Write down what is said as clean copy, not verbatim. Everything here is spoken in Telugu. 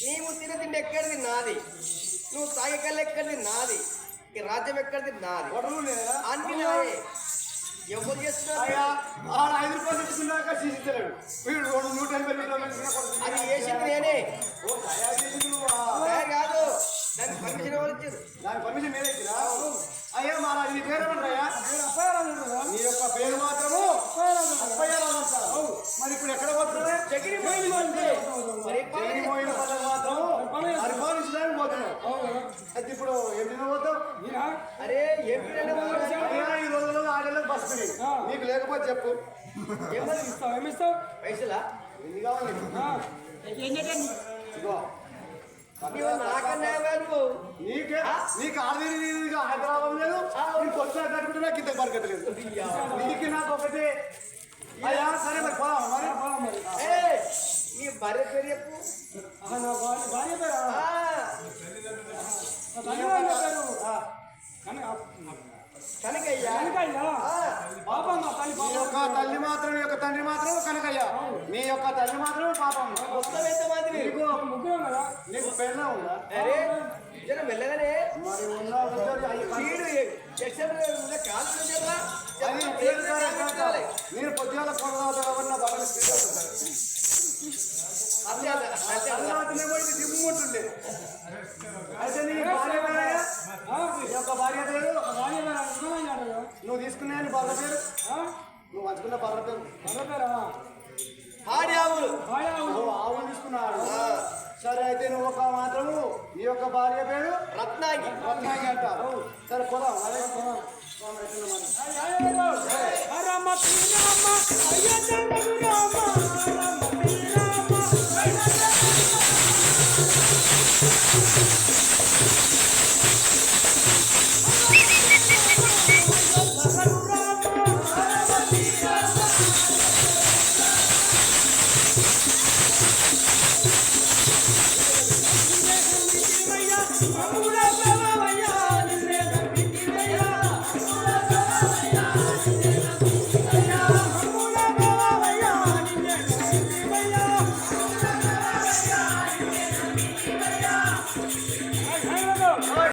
నీవు తినదిండి ఎక్కడిది నాది, నువ్వు తాగెక్కలు ఎక్కడిది నాది, ఈ రాజ్యం ఎక్కడిది నాది అన్ని నాయే. ఎవరు చేస్తున్నారు? అది చేసింది నేనే కాదు, దానికి పర్మిషన్ ఎవరు ఇచ్చారు? దాని పర్మిషన్ మీరే ఇచ్చిరా? అయ్యా మహారాజు నీ పేరేమంటారా? నీ యొక్క పేరు మాత్రము మరి ఇప్పుడు ఎక్కడ పోతున్నావు? చకిరి పోయింది పోయిన పదవి మాత్రం పరిపాలించడానికి పోతున్నావు. అయితే ఇప్పుడు ఎంపిన పోతావు? అరే ఎంపీ ఈ రోజుల్లో ఆడేళ్ళకి బస్సు నీకు లేకపోతే చెప్పు. ఏమిస్తావు? పైసలా ఎన్ని కావాలి? ఇగో నాకన్నా నీకే నీకు ఆడది హైదరాబాద్ లేదు, నీకు వచ్చిన కట్టుకుంటున్నా కింద బరకట్లేదు. నీకు నాకు ఒకటే. అయ్యా సరే మరి పోదాం మరి నీ భార్య పేరు చెప్పు. భార్య పేరు కనకయ్య. నీ యొక్క తల్లి మాత్రం నీ యొక్క తండ్రి మాత్రం కనకయ్య, నీ యొక్క తల్లి మాత్రం పాపం. నీకు పెళ్ళ ఉందా? అరే మెల్లగానే మరి నేను పొద్దుగాల కొనరాదు కాబట్టి నా బాగా దిమ్ముంటుండే. అయితే నీ భార్య పేరయ్యా, నీ యొక్క భార్య పేరు నువ్వు తీసుకున్నా నీ బర్ర పేరు, నువ్వు మంచుకున్న బర్ర పేరు ఆవులు ఆవులు తీసుకున్నాడు. సరే అయితే నువ్వు ఒక మాత్రము నీ యొక్క భార్య పేరు రత్నాంగి. రత్నాంగి అంటారు. సరే పోదాం అదే పోదాం. రామ శ్రీరామ అయ్య రామ